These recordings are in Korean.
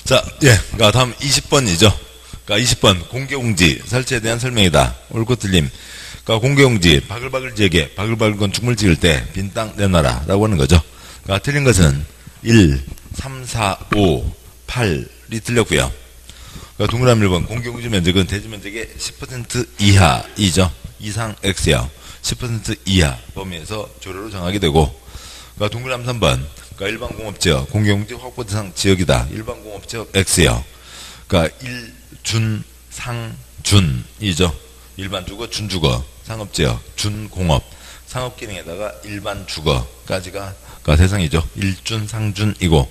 자, 그러니까 다음 20번이죠. 그러니까 20번 공개공지 설치에 대한 설명이다. 옳고 틀림. 그러니까 공개공지 바글바글 지역에 바글바글 건축물 지을 때 빈 땅 내놔라 라고 하는 거죠. 그러니까 틀린 것은 1, 3, 4, 5, 8이 틀렸고요. 그러니까 동그라미 1번 공개공지 면적은 대지 면적의 10% 이하이죠. 이상 X요. 10% 이하 범위에서 조례로 정하게 되고, 그러니까 동그라미 3번 그러니까 일반 공업지역 공개공지 확보 대상 지역이다. 일반 공업지역 X요. 그러니까 1, 준, 상, 준이죠. 일반 주거, 준주거, 상업지역, 준공업, 상업기능에다가 일반 주거까지가 대상이죠. 1준, 상준이고,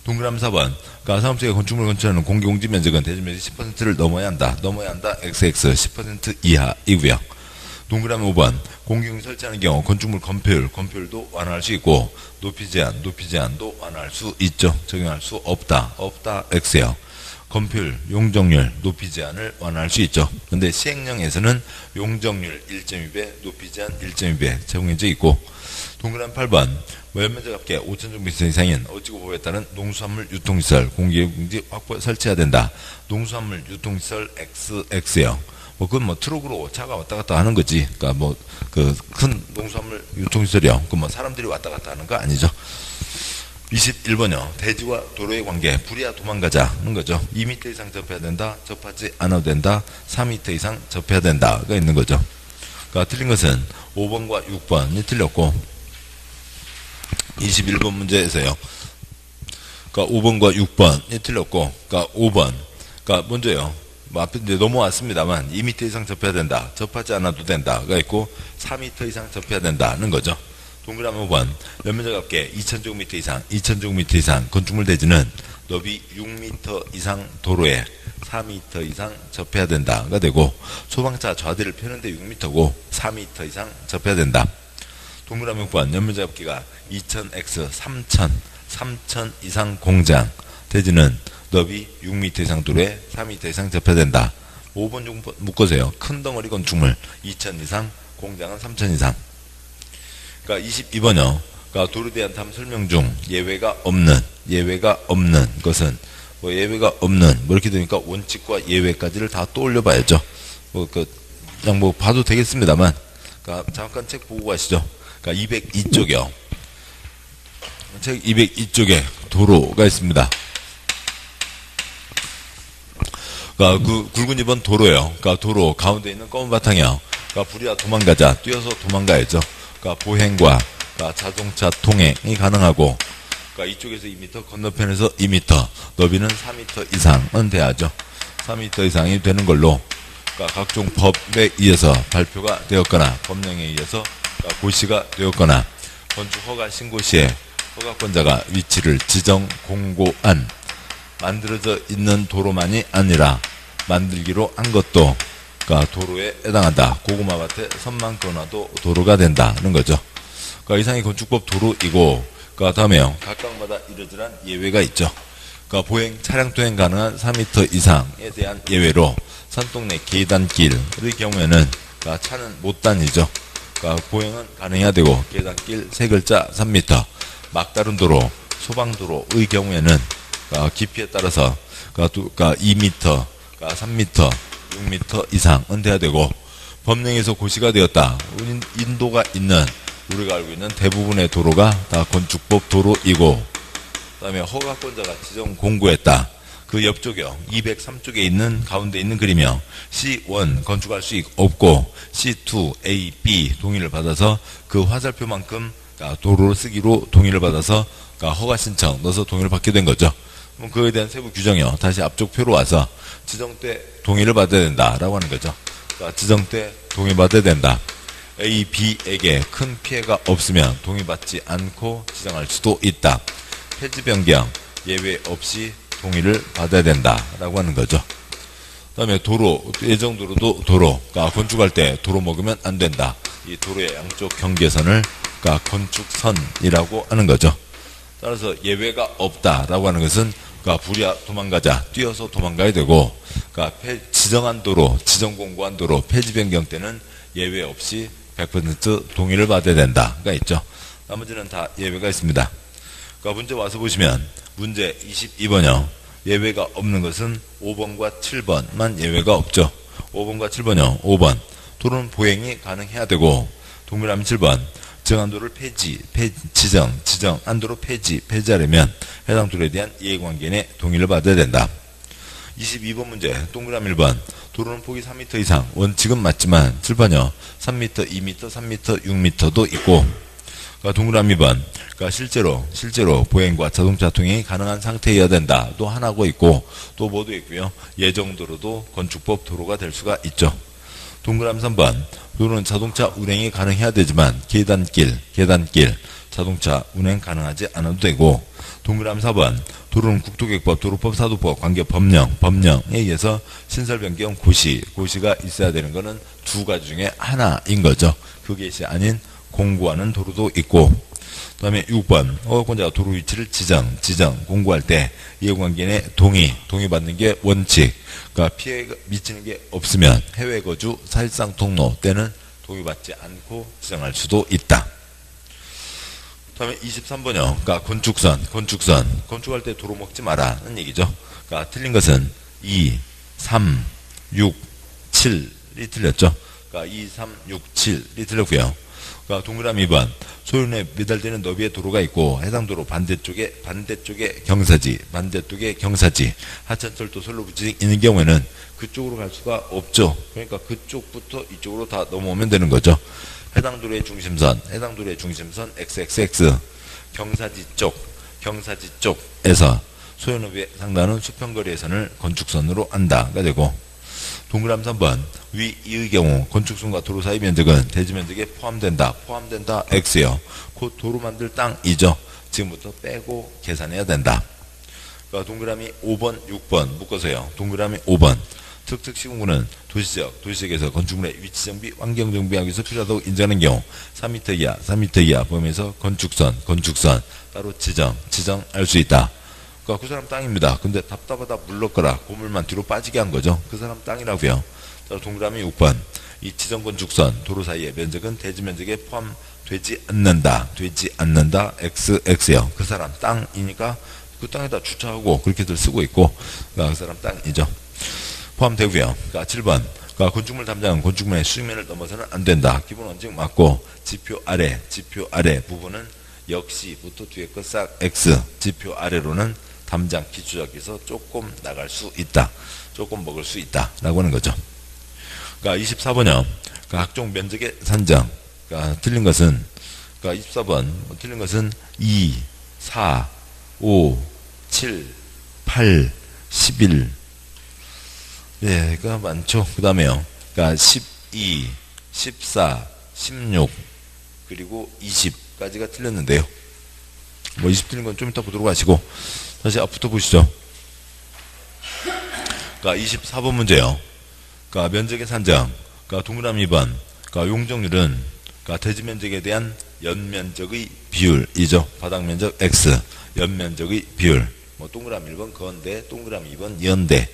동그라미 4번 그러니까 상업지역 건축물 건축하는 공개공지 면적은 대지 면적 10%를 넘어야 한다. XX 10% 이하이고요. 동그라미 5번 공개공지 설치하는 경우 건축물 건폐율도 완화할 수 있고, 높이 제한도 완화할 수 있죠. 적용할 수 없다 X요. 건폐율, 용적률, 높이 제한을 완화할 수 있죠. 근데 시행령에서는 용적률 1.2배, 높이 제한 1.2배 적용해져 있고, 동그라미 8번 연면적 합계 5,000제곱미터 이상인 어지구 보호에 따른 농수산물 유통시설 공개공지 확보 설치해야 된다. 농수산물 유통시설 XX요. 그건 트럭으로 차가 왔다 갔다 하는 거지. 그러니까 큰 농수산물 유통시설이요. 사람들이 왔다 갔다 하는 거 아니죠. 21번이요. 대지와 도로의 관계, 불이야 도망가자는 거죠. 2m 이상 접해야 된다. 접하지 않아도 된다. 4m 이상 접해야 된다가 있는 거죠. 그러니까 틀린 것은 5번과 6번이 틀렸고, 21번 문제에서요. 그러니까 5번과 6번이 틀렸고, 그러니까 5번. 그러니까 먼저요. 앞에 이제 넘어왔습니다만 2m 이상 접해야 된다. 접하지 않아도 된다가 있고, 4m 이상 접해야 된다는 거죠. 동그라미 5번 연면적 합계 2,000제곱미터 이상 건축물 대지는 너비 6m 이상 도로에 4m 이상 접해야 된다가 되고, 소방차 좌대를 펴는데 6m고 4m 이상 접해야 된다. 동그라미 6번 연면적 합계가 2,000x 3,000 이상 공장 대지는 너비 6m 이상 도로에 4m 이상 접해야 된다. 5번 좀 묶으세요. 큰 덩어리 건축물 2,000 이상, 공장은 3,000 이상. 그러니까 22번이요. 그러니까 도로에 대한 다음 설명 중 예외가 없는 것은 예외가 없는 이렇게 되니까 원칙과 예외까지를 다 떠올려 봐야죠. 그냥 봐도 되겠습니다만, 그러니까 잠깐 책 보고 가시죠. 그러니까 202쪽이요. 책 202쪽에 도로가 있습니다. 그러니까 굵은 2번 도로예요. 그러니까 도로 가운데 있는 검은 바탕이요. 그러니까 불이야 도망가자, 뛰어서 도망가야죠. 그러니까 보행과 자동차 통행이 가능하고, 그러니까 이쪽에서 2m, 건너편에서 2m, 너비는 4m 이상은 돼야죠. 4m 이상이 되는 걸로, 그러니까 각종 법에 의해서 발표가 되었거나 법령에 의해서 고시가 되었거나 건축 허가 신고 시에 허가권자가 위치를 지정 공고한 만들어져 있는 도로만이 아니라 만들기로 한 것도 그러니까 도로에 해당한다. 고구마밭에 선만 그어놔도 도로가 된다는 거죠. 그러니까 이상이 건축법 도로이고, 그러니까 다음에요. 각각마다 이러저러한 예외가 있죠. 그러니까 보행 차량 통행 가능한 4m 이상에 대한 예외로 산동네 계단길의 경우에는 그러니까 차는 못 다니죠. 그러니까 보행은 가능해야 되고, 계단길 3글자 3m, 막다른 도로, 소방도로의 경우에는 그러니까 깊이에 따라서 그러니까 2m, 3m, 6m 이상은 돼야 되고, 법령에서 고시가 되었다. 인도가 있는 우리가 알고 있는 대부분의 도로가 다 건축법 도로이고, 그 다음에 허가권자가 지정 공고했다. 그 옆쪽이요. 203쪽에 있는 가운데 있는 그림이요. C1 건축할 수 없고 C2, A, B 동의를 받아서 그 화살표만큼 도로를 쓰기로 동의를 받아서 허가 신청 넣어서 동의를 받게 된 거죠. 그거에 대한 세부 규정이요. 다시 앞쪽 표로 와서 지정 때 동의를 받아야 된다라고 하는 거죠. 그러니까 지정 때 동의받아야 된다. A, B에게 큰 피해가 없으면 동의받지 않고 지정할 수도 있다. 폐지 변경 예외 없이 동의를 받아야 된다라고 하는 거죠. 그 다음에 도로, 예정도로도 도로, 그러니까 건축할 때 도로 먹으면 안 된다. 이 도로의 양쪽 경계선을 그러니까 건축선이라고 하는 거죠. 따라서 예외가 없다라고 하는 것은 그러니까 불이야 도망가자, 뛰어서 도망가야 되고, 그러니까 지정한 도로, 지정 공고한 도로 폐지 변경 때는 예외 없이 100% 동의를 받아야 된다가 있죠. 나머지는 다 예외가 있습니다. 그러니까 문제 와서 보시면 문제 22번이요. 예외가 없는 것은 5번과 7번만 예외가 없죠. 5번과 7번이요. 5번. 도로는 보행이 가능해야 되고, 동그라미 7번. 정한도를 지정, 한도로 폐지하려면 해당 도로에 대한 이해관계인의 동의를 받아야 된다. 22번 문제, 동그라미 1번. 도로는 폭이 3m 이상, 원칙은 맞지만, 7번이요. 3m, 2m, 3m, 6m도 있고, 동그라미 2번. 실제로 보행과 자동차 통행이 가능한 상태여야 된다. 또 하나고 있고, 또 뭐도 있고요. 예정도로도 건축법 도로가 될 수가 있죠. 동그라미 3번. 도로는 자동차 운행이 가능해야 되지만 계단길, 자동차 운행 가능하지 않아도 되고, 동그라미 4번. 도로는 국토계획법, 도로법, 사도법, 관계 법령에 의해서 신설 변경 고시가 있어야 되는 것은 두 가지 중에 하나인 거죠. 그것이 아닌 공고하는 도로도 있고, 그 다음에 6번. 허가권자가 도로 위치를 지정, 공고할 때 이해관계인의 동의받는 게 원칙. 그러니까 피해가 미치는 게 없으면 해외 거주, 사실상 통로 때는 동의받지 않고 지정할 수도 있다. 그 다음에 23번이요. 그러니까 건축할 때 도로 먹지 마라는 얘기죠. 그러니까 틀린 것은 2, 3, 6, 7이 틀렸죠. 그러니까 2, 3, 6, 7이 틀렸고요. 그러니까 동그라미 2번. 소유권에 매달되는 너비의 도로가 있고, 해당 도로 반대쪽에 경사지, 하천철도 선로부지 있는 경우에는 그쪽으로 갈 수가 없죠. 그러니까 그쪽부터 이쪽으로 다 넘어오면 되는 거죠. 해당 도로의 중심선 XXX, 경사지 쪽에서 소유노비에 상당한 수평거리에선을 건축선으로 안다가 되고, 동그라미 3번. 위 이의 경우 건축선과 도로 사이 면적은 대지 면적에 포함된다 X요. 곧 도로 만들 땅이죠. 지금부터 빼고 계산해야 된다. 그러니까 동그라미 5번, 6번 묶어서요. 동그라미 5번. 특특시군구는 도시지역에서 건축물의 위치정비, 환경정비하기 위해서 필요하다고 인정하는 경우 3m 이하 범위에서 건축선 따로 지정할 수 있다. 그러니까 그 사람 땅입니다. 근데 답답하다 물렀거라 고물만 뒤로 빠지게 한 거죠. 그 사람 땅이라고요. 동그라미 6번. 이 지정건축선 도로 사이의 면적은 대지 면적에 포함되지 않는다 XX요. 그 사람 땅이니까 그 땅에다 주차하고 그렇게들 쓰고 있고, 그 사람 땅이죠. 포함되고요. 그러니까 7번. 그러니까 건축물 담장은 건축물의 수익면을 넘어서는 안 된다. 기본 원칙 맞고, 지표 아래 부분은 역시부터 뒤에 거 싹 X. 지표 아래로는 담장 기초적에서 조금 나갈 수 있다. 조금 먹을 수 있다. 라고 하는 거죠. 그러니까 24번이요. 그러니까 각종 면적의 산정. 그러니까 틀린 것은, 그러니까 24번. 틀린 것은 2, 4, 5, 7, 8, 11. 예, 그러니까 많죠. 그 다음에요. 그러니까 12, 14, 16, 그리고 20까지가 틀렸는데요. 20 틀린 건 좀 이따 보도록 하시고, 다시 앞부터 보시죠. 그러니까 24번 문제요. 그러니까 면적의 산정. 그러니까 동그라미 2번. 그러니까 용적률은 그러니까 대지 면적에 대한 연면적의 비율이죠. 바닥 면적 X. 연면적의 비율. 동그라미 1번 건대, 동그라미 2번 연대.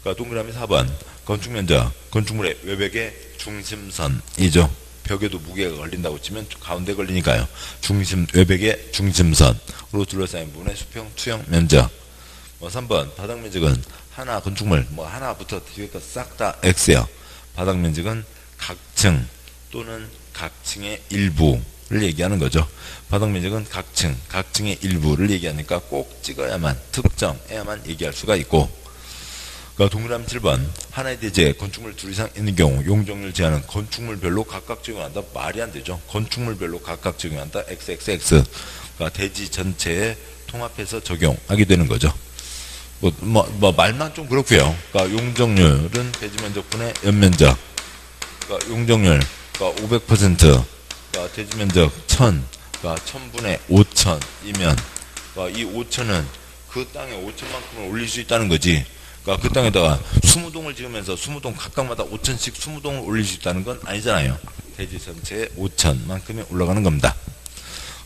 그러니까 동그라미 4번. 건축 면적. 건축물의 외벽의 중심선이죠. 벽에도 무게가 걸린다고 치면 가운데 걸리니까요. 외벽의 중심선으로 둘러싸인 부분의 수평 투영 면적. 3번. 바닥 면적은 하나 건축물 하나부터 뒤에 거 싹 다 X요. 바닥 면적은 각층 또는 각층의 일부를 얘기하는 거죠. 바닥 면적은 각층의 일부를 얘기하니까 꼭 찍어야만, 특정해야만 얘기할 수가 있고, 그러니까 동그라미 7번. 하나의 대지에 건축물 둘 이상 있는 경우 용적률 제한은 건축물별로 각각 적용한다. 말이 안 되죠. 건축물별로 각각 적용한다. XXX. 그러니까 대지 전체에 통합해서 적용하게 되는 거죠. 말만 좀 그렇고요. 그러니까 용적률은 대지 면적분의 연면적. 그러니까 용적률, 그러니까 500%, 그러니까 대지 면적 1000, 그러니까 1000분의 5000이면, 그러니까 이 5000은 그 땅에 5000만큼을 올릴 수 있다는 거지. 그러니까 그 땅에다가 20동을 지으면서 20동 각각마다 5000씩 20동을 올릴 수 있다는 건 아니잖아요. 대지 전체에 5000만큼이 올라가는 겁니다.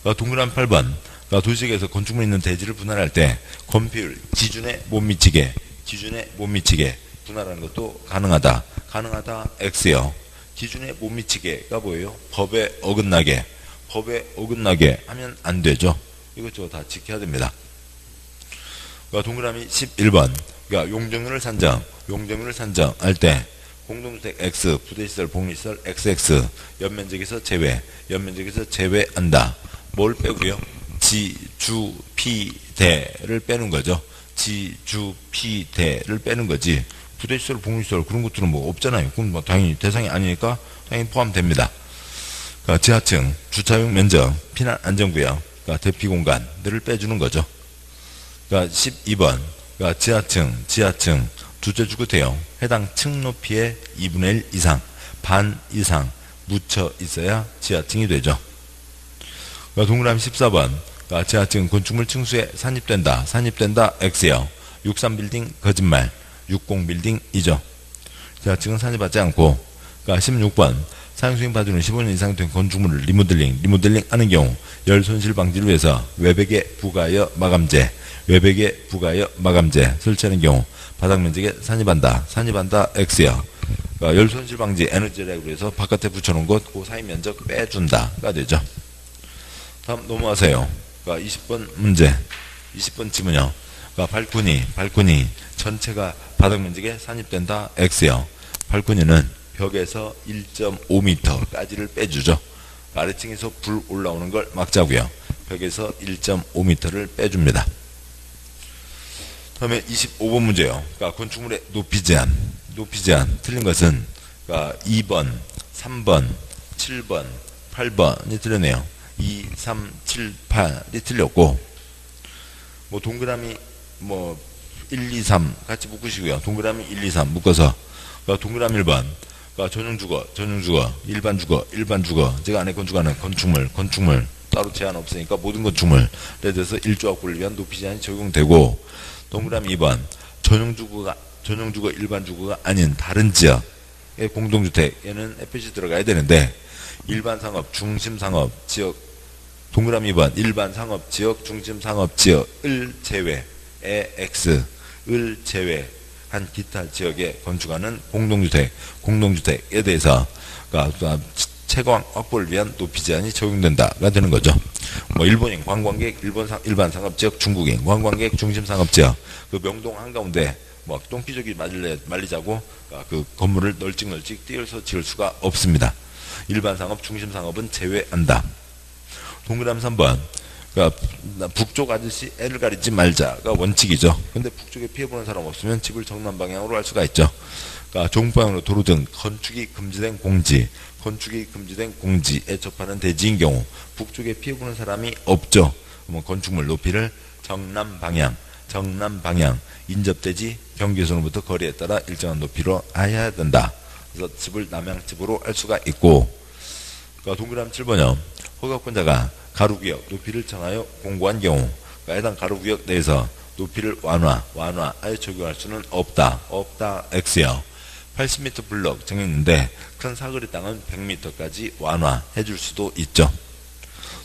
그러니까 동그라미 8번. 그러니까 도시지역에서 건축물 있는 대지를 분할할 때 건폐율 기준에 못 미치게 분할하는 것도 가능하다 X요. 기준에 못 미치게가 뭐예요? 법에 어긋나게 하면 안 되죠. 이것저것 다 지켜야 됩니다. 그러니까 동그라미 11번. 그러니까 용적률을 산정할 때 공동주택 X, 부대시설, 복리시설 XX, 연면적에서 제외한다. 뭘 빼고요? 지, 주, 피, 대를 빼는 거죠. 지, 주, 피, 대를 빼는 거지. 부대시설, 복리시설 그런 것들은 뭐 없잖아요. 그럼 뭐 당연히 대상이 아니니까 당연히 포함됩니다. 그러니까 지하층, 주차용 면적, 피난 안전구역, 그러니까 대피 공간들을 빼주는 거죠. 그러니까 12번. 그러니까 지하층, 두째주거 대형, 해당 층 높이의 2분의 1 이상, 반 이상 묻혀 있어야 지하층이 되죠. 그러니까 동그라미 14번. 그러니까 지하층 건축물 층수에 산입된다 X요. 63빌딩 거짓말, 60빌딩이죠. 지하층은 산입하지 않고. 그러니까 16번. 사용수익 파주는 15년 이상 된 건축물을 리모델링 하는 경우 열 손실 방지를 위해서 외벽에 부가하여 마감재 설치하는 경우 바닥 면적에 산입한다 X요. 그러니까 열 손실 방지 에너지라고 해서 바깥에 붙여놓은 것, 그 사이 면적 빼준다가 되죠. 다음 넘어가세요. 그러니까 20번 문제, 20번 지문요. 그러니까 발코니 전체가 바닥 면적에 산입된다 X요. 발코니는 벽에서 1.5m까지를 빼주죠. 아래층에서 불 올라오는 걸 막자고요. 벽에서 1.5m를 빼줍니다. 다음에 25번 문제요. 그러니까 건축물의 높이 제한 틀린 것은 그러니까 2번, 3번, 7번, 8번이 틀렸네요. 2, 3, 7, 8이 틀렸고, 뭐 동그라미 1, 2, 3 같이 묶으시고요. 동그라미 1, 2, 3 묶어서 그러니까 동그라미 1번. 그러니까 전용주거, 일반 주거, 제가 안에 건축하는 건축물 따로 제한 없으니까 모든 건축물에 대해서 1조합구를 위한 높이 제한이 적용되고, 동그라미 2번 전용주거, 일반 주거가 아닌 다른 지역의 공동주택에는 햇빛이 들어가야 되는데, 일반 상업, 중심 상업 지역, 동그라미 2번 일반 상업 지역, 중심 상업 지역을 제외, X을 제외 한 기타 지역에 건축하는 공동주택에 대해서 그러니까 채광 확보를 위한 높이 제한이 적용된다가 되는 거죠. 뭐 일본인 관광객, 일반 상업지역, 중국인 관광객, 중심 상업지역, 그 명동 한가운데 뭐 똥기저귀 말리자고 그 건물을 널찍 띄어서 지을 수가 없습니다. 일반 상업, 중심 상업은 제외한다. 동그라미 3번. 그러니까 북쪽 아저씨 애를 가리지 말자가 원칙이죠. 근데 북쪽에 피해보는 사람 없으면 집을 정남 방향으로 할 수가 있죠. 그러니까 종방향으로 도로 등 건축이 금지된 공지에 접하는 대지인 경우 북쪽에 피해보는 사람이 없죠. 그러면 건축물 높이를 정남 방향 인접대지 경계선으로부터 거리에 따라 일정한 높이로 해야 된다. 그래서 집을 남향집으로 할 수가 있고, 그러니까 동그라미 7번이요. 허가권자가 가로구역 높이를 정하여 공고한 경우 그러니까 해당 가로구역 내에서 높이를 완화하여 적용할 수는 없다 X요. 80m 블럭 정했는데 큰 사거리 땅은 100m까지 완화해 줄 수도 있죠.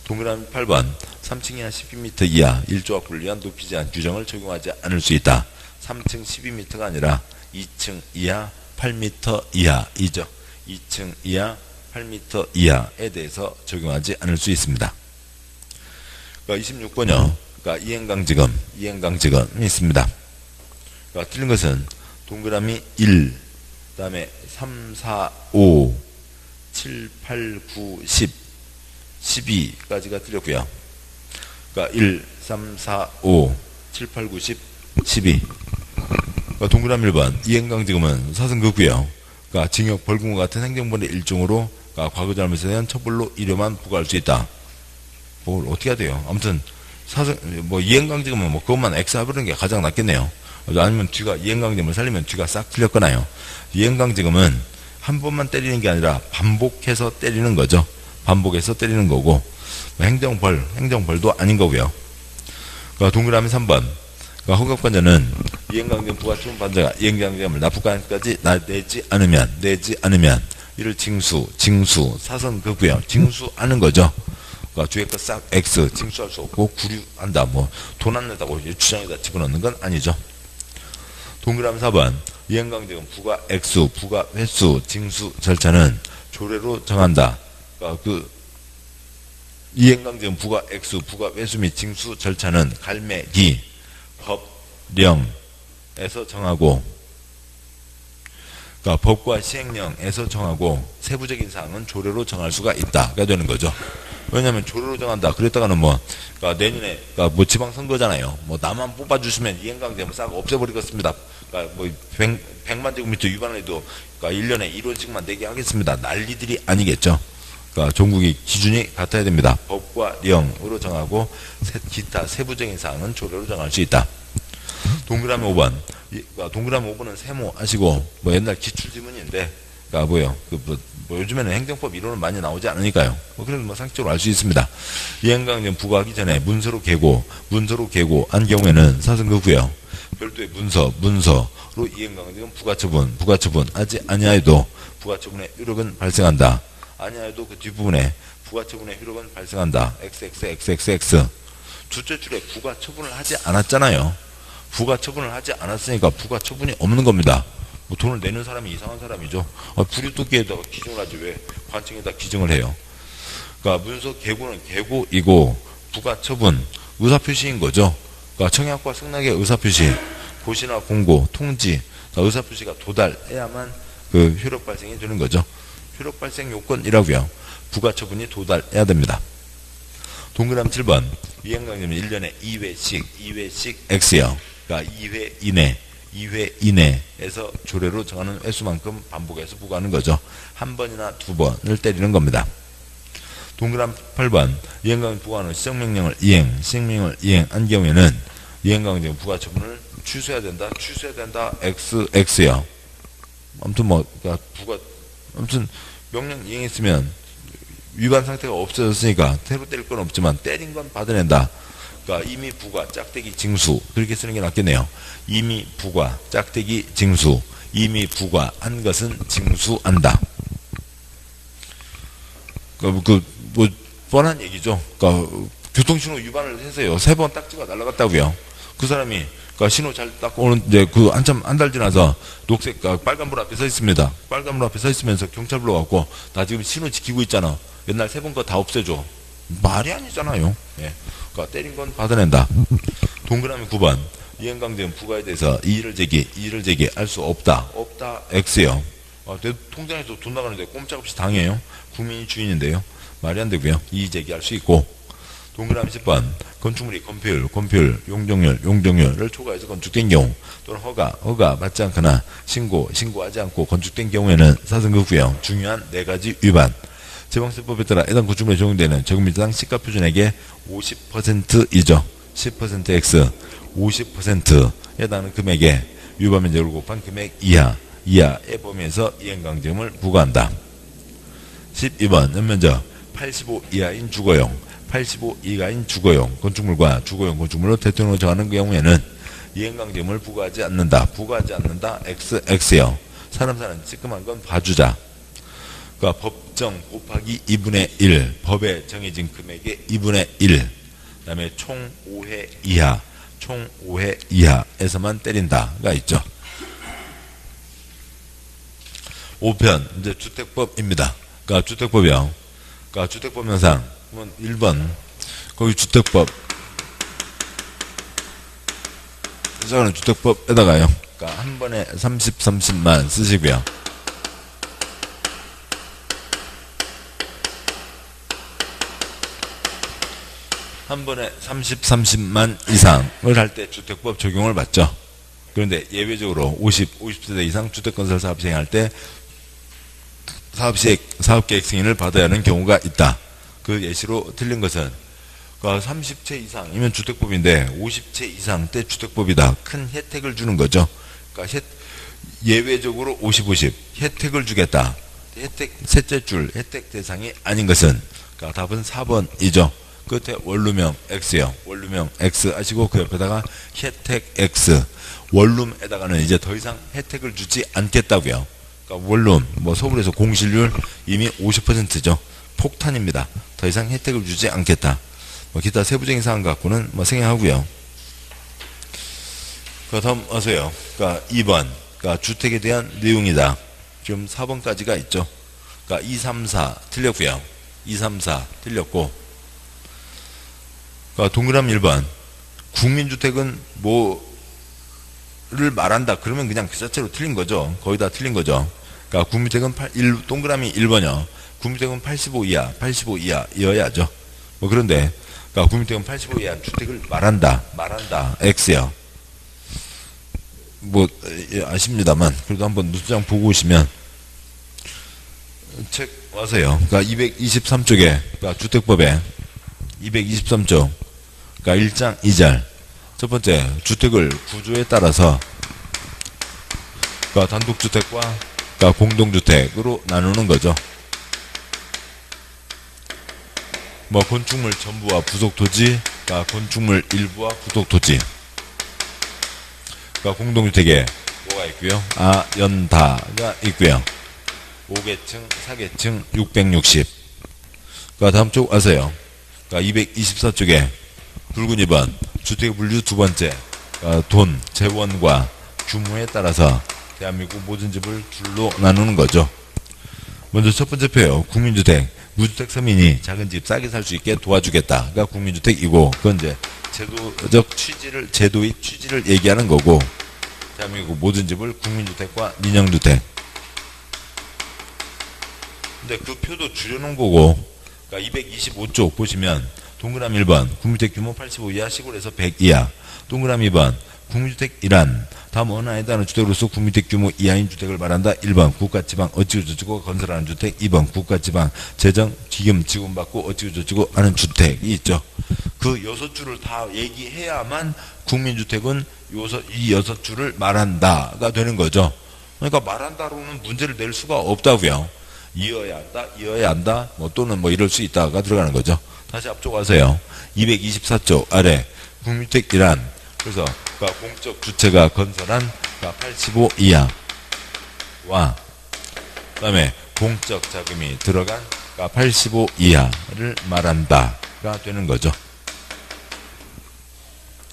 동그라미 8번 3층 이하 12m 이하 1조합구를 위한 높이 제한 규정을 적용하지 않을 수 있다. 3층 12m가 아니라 2층 이하 8m 이하이죠. 2층 이하 8m 이하에 대해서 적용하지 않을 수 있습니다. 그러니까 26번이요. 그러니까 이행강지금이 있습니다. 그러니까 틀린 것은 동그라미 1, 그 다음에 3, 4, 5, 7, 8, 9, 10, 12까지가 틀렸고요. 그러니까 1, 3, 4, 5, 7, 8, 9, 10, 12. 그러니까 동그라미 1번 이행강지금은 사승급고요. 그러니까 징역, 벌금과 같은 행정벌의 일종으로 그러니까 과거 잘못에 대한 처벌로 이름만 부과할 수 있다. 뭘 어떻게 해야 돼요? 아무튼 이행강지금은 그것만 X해버리는 게 가장 낫겠네요. 아니면 뒤가 이행강지금을 살리면 뒤가 싹 틀렸거나요. 이행강지금은 한 번만 때리는 게 아니라 반복해서 때리는 거죠. 반복해서 때리는 거고, 행정벌도 아닌 거고요. 그러니까 동그라미 3번. 그러니까 허가권자는 이행강지금 부과처분 받자가 이행강지금을 납부가까지 내지 않으면 이를 징수, 사선급고요. 징수하는 거죠. 그러니까 뒤에 거 싹 X 징수할 수 없고 구류한다. 돈 안 낸다고 주장에다 집어넣는 건 아니죠. 동그라미 4번 이행강지금 부과 액수, 부과 횟수, 징수 절차는 조례로 정한다. 그러니까 이행강지금 부과 액수, 부과 횟수 및 징수 절차는 갈매기 령에서 정하고, 그러니까 법과 시행령에서 정하고 세부적인 사항은 조례로 정할 수가 있다가 되는 거죠. 왜냐하면 조례로 정한다. 그랬다가는 뭐, 그러니까 내년에, 그러니까 뭐 지방선거잖아요. 뭐 나만 뽑아주시면 이행강제면 싹 없애버리겠습니다. 그러니까 뭐 100만 제곱미터 위반을 해도 그러니까 1년에 1원씩만 내게 하겠습니다. 난리들이 아니겠죠. 그러니까 전국이 기준이 같아야 됩니다. 법과 령으로 정하고 기타 세부적인 사항은 조례로 정할 수 있다. 동그라미 5번. 동그라미 5번은 세모하시고 뭐 옛날 기출지문인데, 그러니까 뭐요? 뭐 요즘에는 행정법 이론은 많이 나오지 않으니까요. 그래도 뭐 상식적으로 알 수 있습니다. 이행강제 부과하기 전에 문서로 개고한 경우에는 사승급고요. 별도의 문서로 이행강제는 부가처분 하지 아니하여도 부가처분의 효력은 발생한다. 아니하여도 그 뒷부분에 부가처분의 효력은 발생한다. XXXXX. 둘째 줄에 부가처분을 하지 않았잖아요. 부가처분을 하지 않았으니까 부가처분이 없는 겁니다. 뭐 돈을 내는 사람이 이상한 사람이죠. 부류토끼에다가 기증을 하지 왜 관청에다 기증을 해요. 그러니까 문서 개고는 개고이고 부가처분 의사표시인 거죠. 그러니까 청약과 승낙의 의사표시, 고시나 공고, 통지, 의사표시가 도달해야만 그 효력 발생이 되는 거죠. 효력 발생 요건이라고요. 부가처분이 도달해야 됩니다. 동그라미 7번. 이행강제는 1년에 2회씩 X요. 그러니까 2회 이내에서 조례로 정하는 횟수만큼 반복해서 부과하는 거죠. 한 번이나 두 번을 때리는 겁니다. 동그라미 8번. 이행강제 부과하는 시행명령을 이행한 경우에는 이행강제 부가처분을 취소해야 된다. XX요. 아무튼 뭐, 그러니까 아무튼 명령 이행했으면 위반 상태가 없어졌으니까 새로 때릴 건 없지만 때린 건 받아낸다. 그러니까 이미 부과, 짝대기, 징수 그렇게 쓰는 게 낫겠네요. 이미 부과, 짝대기, 징수. 이미 부과한 것은 징수한다. 그러니까 뭐 뻔한 얘기죠. 그러니까 교통신호 위반을 해서요 3번 딱지가 날아갔다고요. 그 사람이 그러니까 신호 잘 딱 오는 이제 그 한참 한 달 지나서 녹색 빨간불 앞에 서 있습니다. 빨간불 앞에 서 있으면서 경찰 불러갖고 나 지금 신호 지키고 있잖아. 옛날 3번 거 다 없애줘. 말이 아니잖아요. 예. 그러니까 때린 건 받아낸다. 동그라미 9번. 이행강제는 부과에 대해서 이의를 제기할 수 없다. X요. 내 통장에서 돈 나가는데 꼼짝없이 당해요. 국민이 주인인데요. 말이 안 되고요. 이의 제기할 수 있고. 동그라미 10번. 건축물이 건폐율, 용적률을 초과해서 건축된 경우 또는 허가 받지 않거나 신고하지 않고 건축된 경우에는 사승급고요. 중요한 4가지 위반. 지방세법에 따라 해당 건축물에 적용되는 제곱미터당 시가 표준액의 50%이죠. 10% X, 50% 해당하는 금액에 위반 면적을 곱한 금액 이하의 범위에서 이행강제금을 부과한다. 12번 연면적 85 이하인 주거용 건축물과 주거용 건축물로 대통령을 정하는 경우에는 이행강제금을 부과하지 않는다. XX요. 사람 사는 찌끔한 건 봐주자. 그러니까 법정 곱하기 2분의 1, 법에 정해진 금액의 2분의 1, 그 다음에 총 5회 이하에서만 때린다가 있죠. 5편, 이제 주택법입니다. 그러니까 주택법이요. 그러니까 주택법 영상, 1번, 거기 주택법, 시작하는 주택법에다가요. 그러니까 한 번에 30만 쓰시고요. 한 번에 30만 이상을 할 때 주택법 적용을 받죠. 그런데 예외적으로 50세대 이상 주택건설 사업 시행할 때 사업계획 승인을 받아야 하는 경우가 있다. 그 예시로 틀린 것은 30채 이상이면 주택법인데 50채 이상 때 주택법이다. 큰 혜택을 주는 거죠. 그러니까 예외적으로 50 혜택을 주겠다. 셋째 줄 혜택 대상이 아닌 것은 그러니까 답은 4번이죠. 끝에 원룸형 X요. 원룸형 X 하시고 그 옆에다가 혜택 X. 원룸에다가는 이제 더 이상 혜택을 주지 않겠다고요. 그러니까 원룸, 뭐 서울에서 공실률 이미 50%죠. 폭탄입니다. 더 이상 혜택을 주지 않겠다. 뭐 기타 세부적인 사항 갖고는 뭐 생략하고요. 그 다음 어서요. 그러니까 2번. 그러니까 주택에 대한 내용이다. 지금 4번까지가 있죠. 그러니까 2, 3, 4 틀렸고요. 2, 3, 4 틀렸고. 그러니까 동그라미 1번. 국민주택은 뭐 말한다. 그러면 그냥 그 자체로 틀린 거죠. 거의 다 틀린 거죠. 그러니까 국민주택은 동그라미 1번이요. 국민주택은 85 이하, 85 이하여야죠. 뭐 그런데 그러니까 국민주택은 85 이하 주택을 말한다. X요. 뭐 아십니다만 그래도 한번 누수장 보고 오시면 책 와서요. 그러니까 223쪽에 그러니까 주택법에 223쪽 그러니까 1장 2절 첫 번째 주택을 구조에 따라서 그러니까 단독주택과 그러니까 공동주택으로 나누는 거죠. 뭐 건축물 전부와 부속토지, 그러니까 건축물 일부와 부속토지. 그러니까 공동주택에 뭐가 있고요? 연다가 있고요. 5계층, 4계층, 660. 그러니까 다음 쪽 와서요. 그러니까 224쪽에 붉은 2번 주택 분류 두 번째 돈, 재원과 규모에 따라서 대한민국 모든 집을 둘로 나누는 거죠. 먼저 첫 번째 표요. 국민주택, 무주택 서민이 작은 집 싸게 살 수 있게 도와주겠다. 그러니까 국민주택이고 그건 이제 제도적 취지를 제도의 취지를 얘기하는 거고 대한민국 모든 집을 국민주택과 민영주택. 근데 그 표도 줄여놓은 거고 그러니까 225쪽 보시면 동그라미 1번 국민주택 규모 85 이하 시골에서 100 이하 동그라미 2번 국민주택이란 다음 어느 하나에 따른 주택으로서 국민주택 규모 이하인 주택을 말한다. 1번 국가지방 어찌고저찌고 건설하는 주택 2번 국가지방 재정 기금 지원받고 어찌고저찌고 하는 주택이 있죠. 그 6줄을 다 얘기해야만 국민주택은 이 6줄을 말한다가 되는 거죠. 그러니까 말한다로는 문제를 낼 수가 없다고요. 이어야 한다 뭐 또는 뭐 이럴 수 있다가 들어가는 거죠. 다시 앞쪽 와서요. 224쪽 아래 국민주택이란 그래서 그러니까 공적 주체가 건설한 그러니까 85 이하와 그다음에 공적 자금이 들어간 그러니까 85 이하를 말한다가 되는 거죠.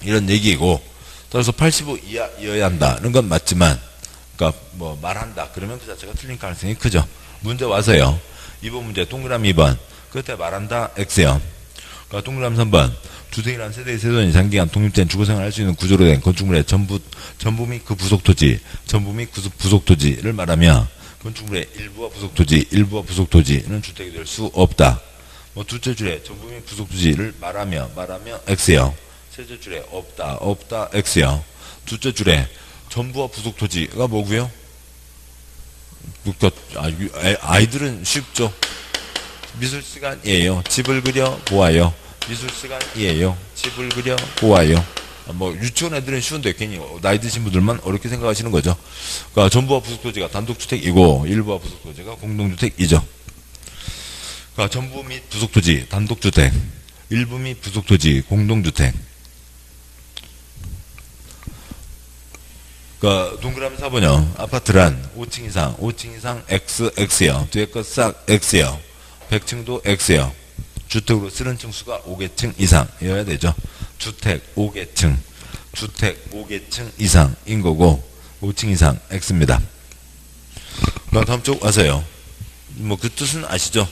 이런 얘기고 따라서 85 이하여야 한다는 건 맞지만 그러니까 뭐 말한다 그러면 그 자체가 틀린 가능성이 크죠. 문제 와서요. 2번 문제 동그라미 2번 끝에 말한다 X요. 그러니까 동그라미 3번 주택이란 세대의 세전이 장기간 독립된 주거생활을 할 수 있는 구조로 된 건축물의 전부 및 그 부속토지, 전부 및 그 부속토지를 말하며 건축물의 일부와 부속토지는 주택이 될 수 없다. 뭐 둘째 줄에 전부 및 부속토지를 말하며 X요. 셋째 줄에 없다 X요. 둘째 줄에 전부와 부속토지가 뭐고요? 아이들은 쉽죠. 미술 시간이에요. 집을 그려 보아요. 미술 시간이에요. 집을 그려 보아요. 뭐 유치원 애들은 쉬운데 괜히 나이 드신 분들만 어렵게 생각하시는 거죠. 그러니까 전부와 부속토지가 단독주택이고 일부와 부속토지가 공동주택이죠. 그러니까 전부 및 부속토지 단독주택, 일부 및 부속토지 공동주택. 그러니까 동그라미 4번요. 아파트란 5층 이상 X요. 뒤에 거 싹 X요. 100층도 X요. 주택으로 쓰는 층수가 5계층 이상이어야 되죠. 주택 5계층 이상인 거고 5층 이상 X입니다. 그럼 다음 쪽 와서요. 뭐 그 뜻은 아시죠?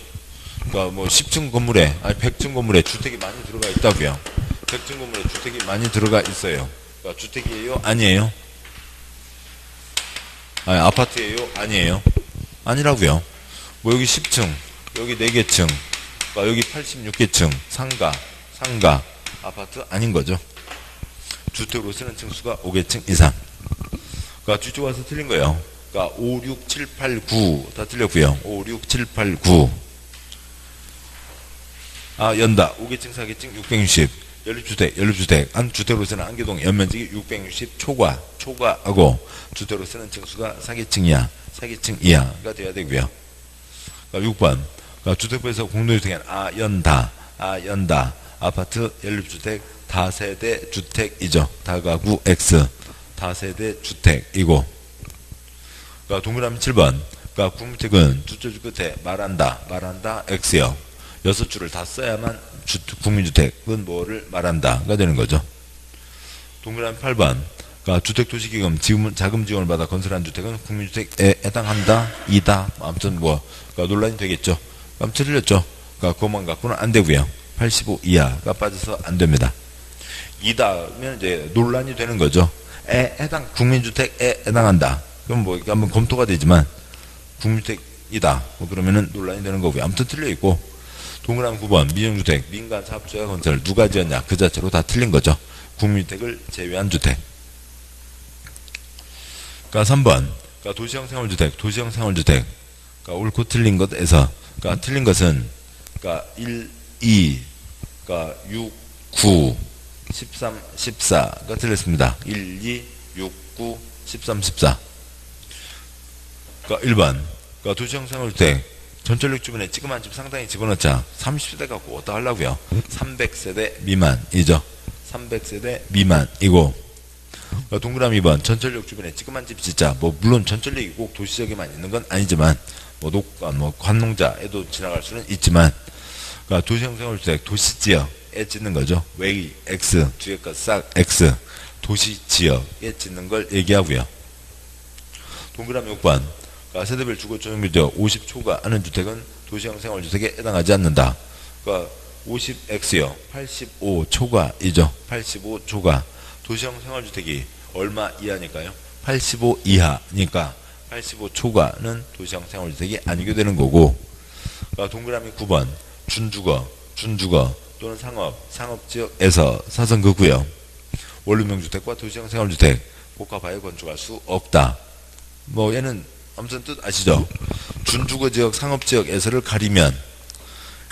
그러니까 뭐 10층 건물에 100층 건물에 주택이 많이 들어가 있다고요. 100층 건물에 주택이 많이 들어가 있어요. 그러니까 주택이에요? 아니에요? 아파트예요? 아니에요? 아니라고요. 뭐 여기 10층, 여기 4개층, 그러니까 여기 86개층 상가 아파트 아닌 거죠. 주택으로 쓰는 층수가 5계층 이상. 그러니까 뒤쪽 와서 틀린 거예요. 그러니까 5, 6, 7, 8, 9 다 틀렸고요. 5, 6, 7, 8, 9. 연다. 5계층, 4계층, 660. 연립주택. 주택으로 쓰는 한계동 연면적이 660 초과하고 주택으로 쓰는 층수가 4계층 이하가 돼야 되고요. 그러니까 6번. 그러니까 주택부에서 공동주택엔 연다. 아파트, 연립주택, 다세대 주택이죠. 다가구 X. 다세대 주택이고. 그러니까 동그라미 7번. 그러니까 국민주택은 두 줄 끝에 말한다 X요. 6줄을 다 써야만 국민주택은 뭐를 말한다가 되는 거죠. 동그라미 8번. 그러니까 주택도시기금 자금 지원을 받아 건설한 주택은 국민주택에 해당한다. 아무튼 뭐 그러니까 논란이 되겠죠. 그럼 틀렸죠. 그러니까 그것만 갖고는 안 되고요. 85 이하가 빠져서 안 됩니다. 이다면 이제 논란이 되는 거죠. 해당, 국민주택에 해당한다. 그럼 뭐, 이게 한번 검토가 되지만, 국민주택이다. 뭐, 그러면은 논란이 되는 거고요. 아무튼 틀려있고, 동그라미 9번, 민영주택, 민간 사업주가 건설, 누가 지었냐. 그 자체로 다 틀린 거죠. 국민주택을 제외한 주택. 그러니까 3번, 그러니까 도시형 생활주택, 도시형 생활주택. 그러니까 옳고 틀린 것에서, 그러니까 틀린 것은, 그러니까 1, 2, 그러니까 6, 9, 13, 14가 틀렸습니다. 1, 2, 6, 9, 13, 14. 그러니까 1번, 그러니까 도시형 생활주택, 전철역 주변에 찌그만 집 상당히 집어넣자. 30세대 갖고 어떠 하려고요? 300세대 미만이죠. 300세대 미만이고, 그러니까 동그라미 2번, 전철역 주변에 찌그만 집 짓자. 뭐 물론 전철역이 꼭 도시적에만 있는 건 아니지만, 뭐 녹관, 뭐 관농자에도 지나갈 수는 있지만, 그러니까 도시형 생활주택, 도시지역에 짓는 거죠. 웨이, X, 뒤에 거 싹 X, 도시지역에 짓는 걸 얘기하고요. 동그라미 6번, 그러니까 세대별 주거 조정규제 50초가 하는 주택은 도시형 생활주택에 해당하지 않는다. 그러니까 50X요. 85초가이죠. 85초가. 도시형 생활주택이 얼마 이하니까요? 85 이하니까 85초가는 도시형 생활주택이 아니게 되는 거고, 그러니까 동그라미 9번, 준주거 또는 상업지역에서 사선거구요. 원룸형 주택과 도시형 생활주택 복합하여 건축할 수 없다. 뭐 얘는 아무튼 뜻 아시죠? 준주거지역, 상업지역에서를 가리면,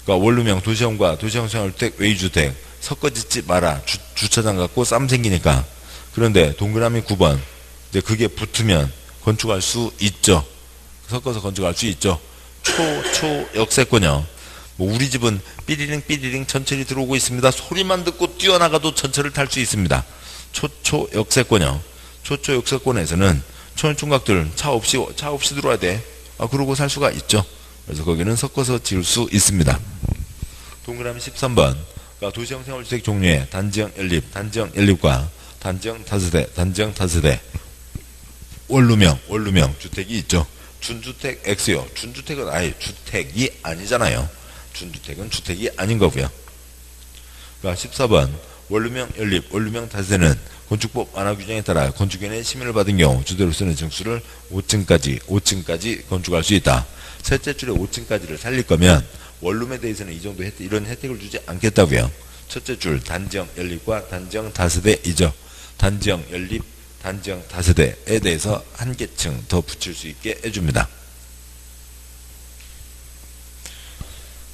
그러니까 원룸형 도시형과 도시형 생활주택, 외주택 섞어 짓지 마라. 주차장 갖고 싸움 생기니까. 그런데 동그라미 9번, 근데 그게 붙으면 건축할 수 있죠. 섞어서 건축할 수 있죠. 역세권이요. 뭐 우리 집은 삐리링 전철이 들어오고 있습니다. 소리만 듣고 뛰어나가도 전철을 탈 수 있습니다. 역세권이요. 역세권에서는 초연충각들 차 없이 들어와야 돼. 그러고 살 수가 있죠. 그래서 거기는 섞어서 지을 수 있습니다. 동그라미 13번, 그러니까 도시형 생활주택 종류의 단지형 연립과 단지형 다세대, 원룸형 주택이 있죠. 준주택 X요. 준주택은 아예 주택이 아니잖아요. 준주택은 주택이 아닌 거고요. 그러니까 14번, 원룸형 연립, 원룸형 다세대는 건축법 완화 규정에 따라 건축위원회 심의를 받은 경우 주대로 쓰는 층수를 5층까지 건축할 수 있다. 셋째 줄에 5층까지를 살릴 거면 원룸에 대해서는 이 정도 이런 혜택을 주지 않겠다고요. 첫째 줄 단지형 연립과 단지형 다세대이죠. 단지형 연립, 단지형 다세대에 대해서 한 개층 더 붙일 수 있게 해줍니다.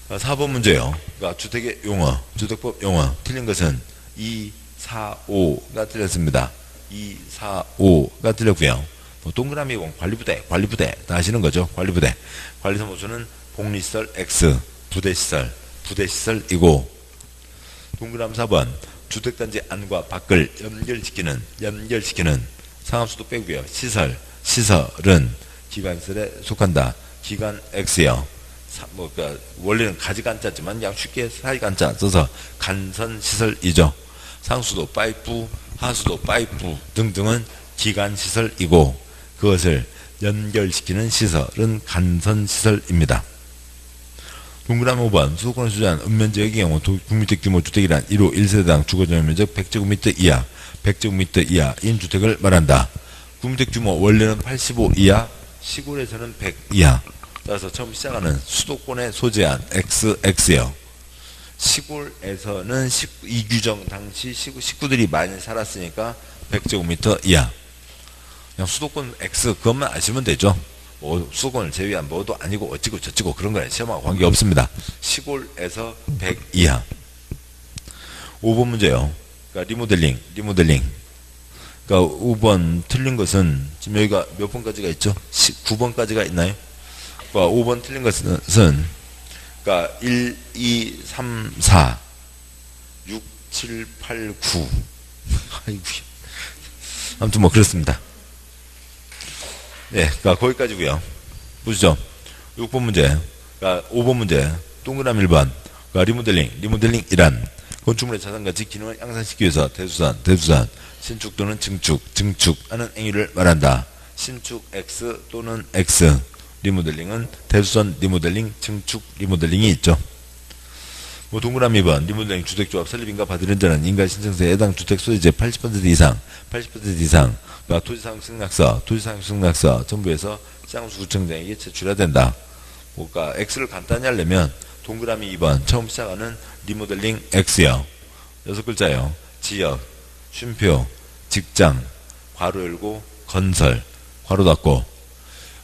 4번 문제요. 그러니까 주택의 용어, 주택법 용어 틀린 것은 2, 4, 5가 틀렸습니다. 2, 4, 5가 틀렸고요. 뭐 동그라미 관리부대 다 하시는 거죠. 관리부대. 관리사무소는 복리시설 X, 부대시설이고, 동그라미 4번, 주택단지 안과 밖을 연결시키는 상업수도 빼고요. 시설은 기간시설에 속한다. 기간 X요. 그러니까 원래는 가지간자지만 그냥 쉽게 사이간자 써서 간선시설이죠. 상수도 파이프, 하수도 파이프 등등은 기간시설이고, 그것을 연결시키는 시설은 간선시설입니다. 동그라미 5번, 수도권을 수주한 읍면지역의 경우 국민주택 규모 주택이란 1호 1세대당 주거전용면적 100제곱미터 이하, 100제곱미터 이하인 주택을 말한다. 국민주택 규모 원래는 85 이하, 시골에서는 100 이하. 따라서 처음 시작하는 수도권에 소재한 XX요. 시골에서는 이규정 당시 식구들이 많이 살았으니까 100제곱미터 이하. 그냥 수도권 X 그것만 아시면 되죠. 뭐 수도권을 제외한 뭐도 아니고 어찌고 저찌고 그런 거는 시험하고 관계없습니다. 시골에서 100 이하. 5번 문제요. 그러니까 리모델링. 그러니까 5번 틀린 것은 지금 여기가 몇 번까지가 있죠? 9번까지가 있나요? 그러니까 5번 틀린 것은 그러니까 1, 2, 3, 4, 6, 7, 8, 9. 아이고. 아무튼 뭐 그렇습니다. 네, 그러니까 거기까지고요. 보시죠. 6번 문제, 그러니까 5번 문제, 동그라미 1번. 그러니까 리모델링이란 건축물의 자산가치 기능을 향상시키기 위해서 대수산, 신축 또는 증축하는 행위를 말한다. 신축 X 또는 X. 리모델링은 대수선 리모델링, 증축 리모델링이 있죠. 뭐 동그라미 2번 리모델링 주택조합 설립인가 받으려는 자는 인가 신청서에 해당 주택 소유지의 80% 이상 그러니까 토지사용 승낙서 정부에서 시장수구청장에게 제출해야 된다. 그러니까 X를 간단히 하려면 동그라미 2번 처음 시작하는 리모델링 X요. 6글자요. 지역, 쉼표, 직장, 괄호 열고 건설, 괄호 닫고.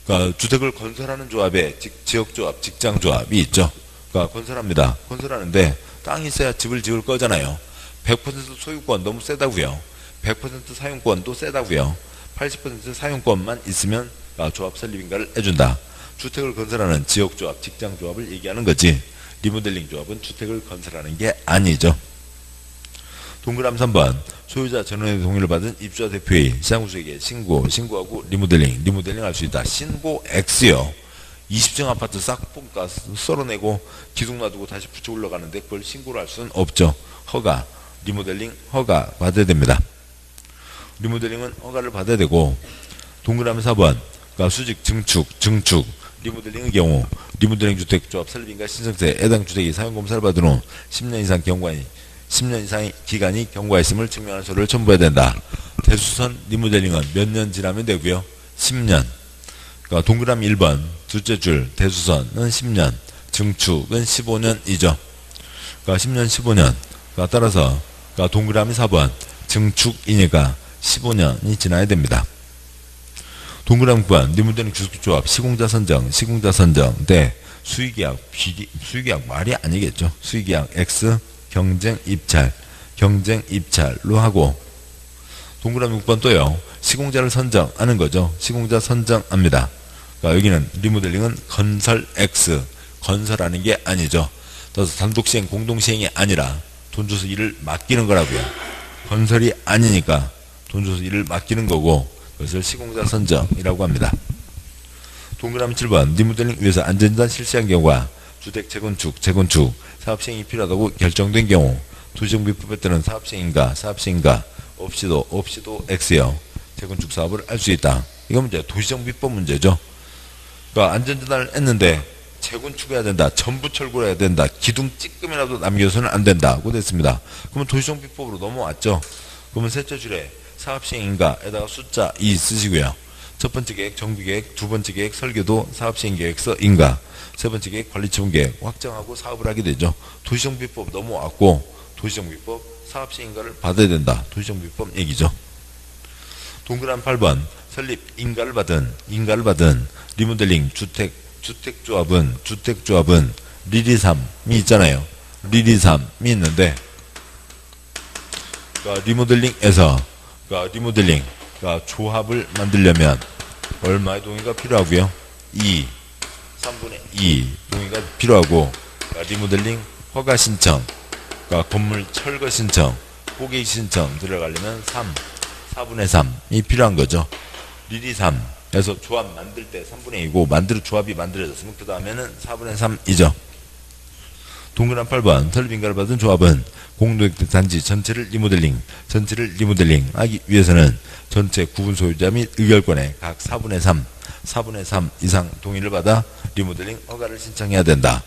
그러니까 주택을 건설하는 조합에 지역조합, 직장조합이 있죠. 그러니까 건설합니다. 건설하는데 땅이 있어야 집을 지을 거잖아요. 100% 소유권 너무 세다고요. 100% 사용권도 세다고요. 80% 사용권만 있으면 조합 설립인가를 해준다. 주택을 건설하는 지역조합, 직장조합을 얘기하는 거지. 리모델링 조합은 주택을 건설하는 게 아니죠. 동그라미 3번 소유자 전원의 동의를 받은 입주자 대표의 시장구수에게 신고하고 리모델링 할 수 있다. 신고 X요. 20층 아파트 싹 뽕까 썰어내고 기둥 놔두고 다시 붙여 올라가는데 그걸 신고를 할 수는 없죠. 허가, 리모델링 허가 받아야 됩니다. 리모델링은 허가를 받아야 되고 동그라미 4번 그러니까 수직, 증축 리모델링의 경우 리모델링 주택조합 설립인가 신청서에 해당 주택이 사용검사를 받은 후 10년 이상 기간이 경과했음을 증명하는 서류를 첨부해야 된다. 대수선 리모델링은 몇 년 지나면 되고요. 10년. 그러니까 동그라미 1번 둘째 줄 대수선은 10년, 증축은 15년이죠. 그러니까 10년, 15년. 그러니까 따라서 그러니까 동그라미 4번 증축이니까 15년이 지나야 됩니다. 동그라미 9번 리모델링 주택조합 시공자 선정 대 수의계약 말이 아니겠죠. 수의계약 X 경쟁 입찰로 하고 동그라미 6번 또요. 시공자를 선정하는 거죠. 시공자 선정합니다. 그러니까 여기는 리모델링은 건설 X 건설하는 게 아니죠. 따라서 단독 시행 공동 시행이 아니라 돈 줘서 일을 맡기는 거라고요. 건설이 아니니까 돈 줘서 일을 맡기는 거고 그것을 시공자 선정이라고 합니다. 동그라미 7번 리모델링 위해서 안전진단 실시한 경우가 주택 재건축 사업시행이 필요하다고 결정된 경우 도시정비법에 따른 사업시행인가 없이도 X요. 재건축 사업을 할 수 있다. 이건 문제 도시정비법 문제죠. 그러니까 안전진단을 했는데 재건축해야 된다. 전부 철거를 해야 된다. 기둥 찌끔이라도 남겨서는 안 된다고 됐습니다. 그러면 도시정비법으로 넘어왔죠. 그러면 셋째 줄에 사업시행인가에다가 숫자 2 쓰시고요. 첫 번째 계획 정비계획, 두 번째 계획 설계도 사업시행계획서인가, 세 번째 계획 관리처분계획 확정하고 사업을 하게 되죠. 도시정비법 넘어왔고 도시정비법 사업시행인가를 받아야 된다. 도시정비법 얘기죠. 동그라미 8번 설립 인가를 받은 리모델링 주택조합은 리리삼이 있잖아요. 리리삼이 있는데 그러니까 리모델링에서 그러니까 조합을 만들려면 얼마의 동의가 필요하고요? 3분의 2 동의가 필요하고 그러니까 리모델링 허가 신청, 그러니까 건물 철거 신청, 포기 신청 들어가려면 4분의 3이 필요한 거죠. 리리3에서 조합 만들 때 3분의 2고 조합이 만들어졌으면 그 다음에는 4분의 3이죠. 동그라미 8번 설립인가를 받은 조합은 공동주택 단지 전체를 리모델링 하기 위해서는 전체 구분 소유자 및 의결권의 각 4분의 3 이상 동의를 받아 리모델링 허가를 신청해야 된다.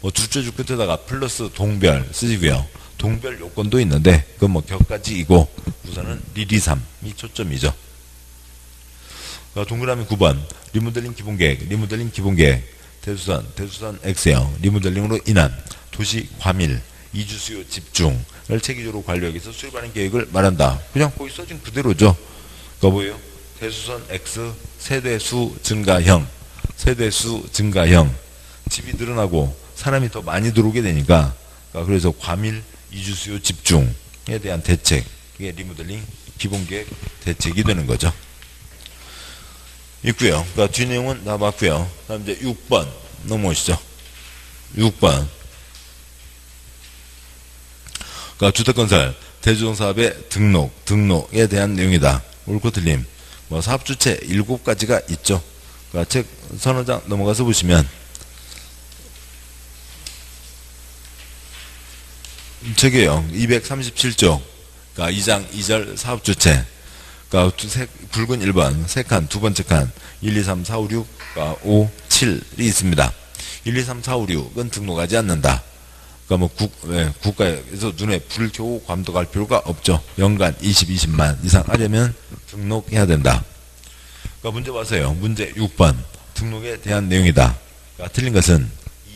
뭐 둘째 줄 끝에다가 플러스 동별 쓰시고요. 동별 요건도 있는데 그건 뭐 격가지이고 우선은 리리3이 초점이죠. 동그라미 9번 리모델링 기본계획 대수선 X형 리모델링으로 인한 도시 과밀 이주 수요 집중을 체계적으로 관리하기 위해서 수립하는 계획을 말한다. 그냥 거기 써진 그대로죠. 그거 뭐예요? 대수선 X 세대수 증가형 집이 늘어나고 사람이 더 많이 들어오게 되니까 그래서 과밀 이주 수요 집중에 대한 대책, 이게 리모델링 기본계획 대책이 되는 거죠. 있고요. 그러니까 뒤 내용은 다 맞고요. 다음 이제 6번 넘어오시죠. 6번. 그러니까 주택건설 대주동사업의 등록에 대한 내용이다. 옳고 틀림. 뭐 사업주체 7가지가 있죠. 그러니까 책 선호장 넘어가서 보시면 책이에요. 237쪽. 그러니까 2장 2절 사업주체. 그러니까 붉은 1번, 3칸, 두 번째 칸, 1, 2, 3, 4, 5, 6, 5, 7이 있습니다. 1, 2, 3, 4, 5, 6은 등록하지 않는다. 그러니까 뭐 국가에서 눈에 불을 켜고 감독할 필요가 없죠. 연간 20만 이상 하려면 등록해야 된다. 그러니까 문제 봐서요. 문제 6번 등록에 대한 내용이다. 그러니까 틀린 것은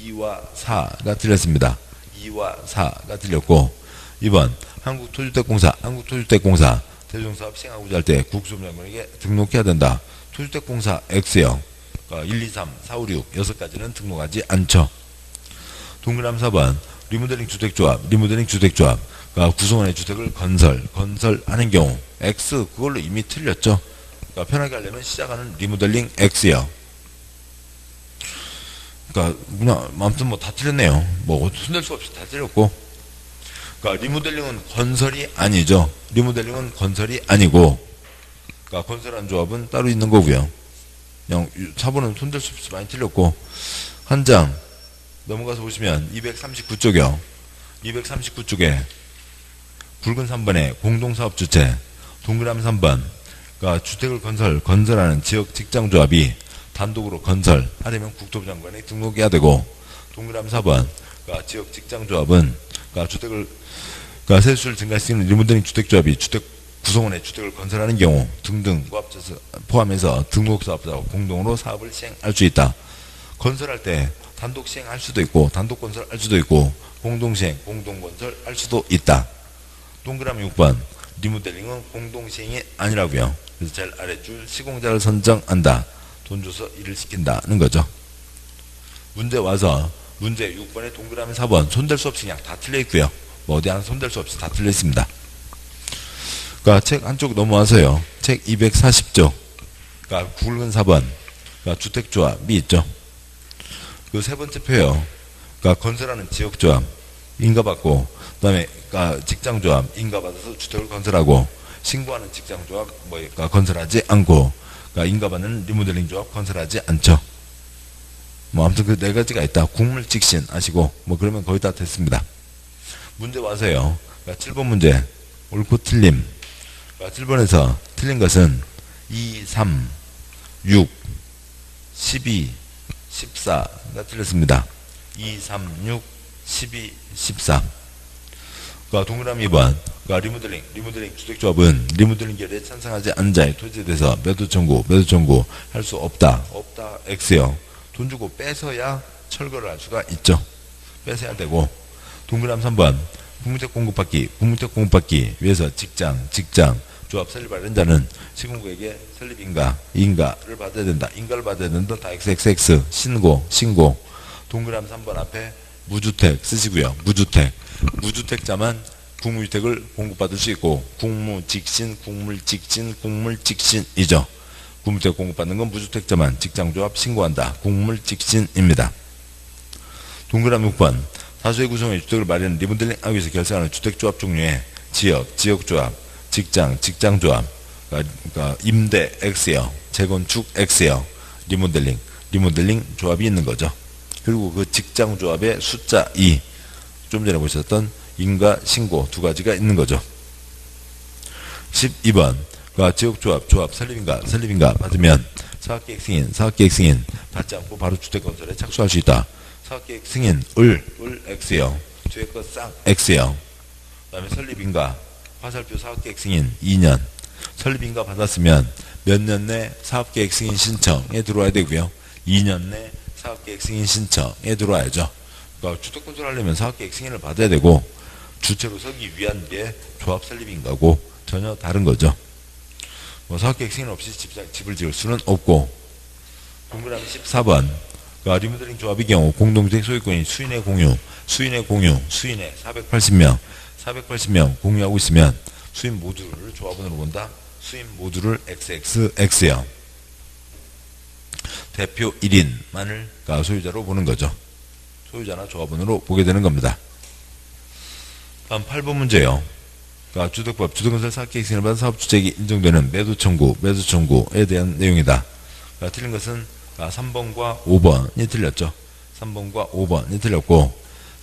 2와 4가 틀렸습니다. 2와 4가 틀렸고 2번 한국토주택공사 대중사업 시행하고자 할 때 국수업장관에게 등록해야 된다. 토주택공사 X요. 그러니까 1, 2, 3, 4, 5, 6 6가지는 등록하지 않죠. 동그라미 4번 리모델링 주택조합 그러니까 구성원의 주택을 건설하는 경우 X 그걸로 이미 틀렸죠. 그러니까 편하게 하려면 시작하는 리모델링 X요. 그러니까 그냥 아무튼 뭐 다 틀렸네요. 뭐 손댈 수 없이 다 틀렸고. 그러니까 리모델링은 건설이 아니죠. 리모델링은 건설이 아니고, 그러니까 건설한 조합은 따로 있는 거고요. 그냥 4번은 손댈 수 없이 많이 틀렸고. 한 장 넘어가서 보시면 239쪽이요. 239쪽에 붉은 3번에 공동사업주체, 동그라미 3번, 그러니까 주택을 건설하는 지역 직장조합이 단독으로 건설하려면 국토부 장관에 등록해야 되고, 동그라미 4번, 그러니까 지역 직장조합은 그러니까 세수를 증가시키는 리모델링 주택조합이 구성원의 주택을 건설하는 경우 등등 포함해서 등록사업자와 공동으로 사업을 시행할 수 있다. 건설할 때 단독 시행할 수도 있고 단독 건설할 수도 있고 공동 시행, 공동 건설할 수도 있다. 동그라미 6번 리모델링은 공동 시행이 아니라고요. 그래서 제일 아래줄 시공자를 선정한다. 돈 줘서 일을 시킨다는 거죠. 문제 와서 문제 6번에 동그라미 4번 손댈 수 없이 그냥 다 틀려 있고요. 뭐 어디 하나 손댈 수 없이 다 틀려 있습니다. 그러니까 책 한쪽 넘어와서요. 책 240쪽. 그러니까 굵은 4번. 그러니까 주택조합이 있죠. 그 세 번째 표요. 그러니까 건설하는 지역조합 인가받고, 그다음에 그러니까 직장조합 인가받아서 주택을 건설하고, 신고하는 직장조합 그러니까 건설하지 않고, 그러니까 인가받는 리모델링 조합 건설하지 않죠. 뭐 아무튼 그 네 가지가 있다. 국물직신 아시고 뭐 그러면 거의 다 됐습니다. 문제 와서요. 그러니까 7번 문제 옳고 틀림. 그러니까 7번에서 틀린 것은 2, 3, 6, 12, 14가 틀렸습니다. 2, 3, 6, 12, 14. 그러니까 동그라미 2번. 그러니까 리모델링 주택조합은 리모델링 결의에 찬성하지 않은 자의 토지에 대해서 매도 청구 할 수 없다. X요. 돈 주고 뺏어야 철거를 할 수가 있죠. 뺏어야 되고. 동그라미 3번. 국민택 공급받기 위해서 직장, 조합 설립하는 자는 시공구에게 설립 인가를 받아야 된다. 인가를 받아야 된다. 다 XXX. 신고. 동그라미 3번 앞에 무주택 쓰시고요. 무주택자만 국무주택을 공급받을 수 있고, 국물직신이죠. 국무주택 공급받는 건 무주택자만 직장조합 신고한다. 국물직신입니다. 동그라미 6번. 다수의 구성의 주택을 마련한 리모델링 하기 위해서 결성하는 주택조합 종류의 지역조합, 직장조합, 그러니까 임대 X요, 재건축 X요, 리모델링 조합이 있는 거죠. 그리고 그 직장조합의 숫자 2, 좀 전에 보셨던 인가, 신고 두 가지가 있는 거죠. 12번. 그러니까 지역조합 설립인가 받으면 사업계획 승인 받지 않고 바로 주택건설에 착수할 수 있다. 사업계획 승인 을 X요. 뒤에 거 쌍 X요. 그 다음에 설립인가 화살표 사업계획 승인 2년. 설립인가 받았으면 몇 년 내 사업계획 승인 신청에 들어와야 되고요. 2년 내 사업계획 승인 신청에 들어와야죠. 그러니까 주택건설 하려면 사업계획 승인을 받아야 되고, 주체로 서기 위한 게 조합 설립인가고 전혀 다른 거죠. 뭐 사업계획 승인 없이 집을 지을 수는 없고. 동그라미 14번. 그러니까 리모델링 조합의 경우 공동주택 소유권이 수인의 480명 공유하고 있으면 수인 모두를 조합원으로 본다. 수인 모두를 XXX요. 대표 1인만을 그러니까 소유자로 보는 거죠. 소유자나 조합원으로 보게 되는 겁니다. 다음 8번 문제요. 그러니까 주택건설 사업계획 승인을 받은 사업주택이 인정되는 매도 청구에 대한 내용이다. 그러니까 틀린 것은 3번과 5번이 틀렸죠. 3번과 5번이 틀렸고,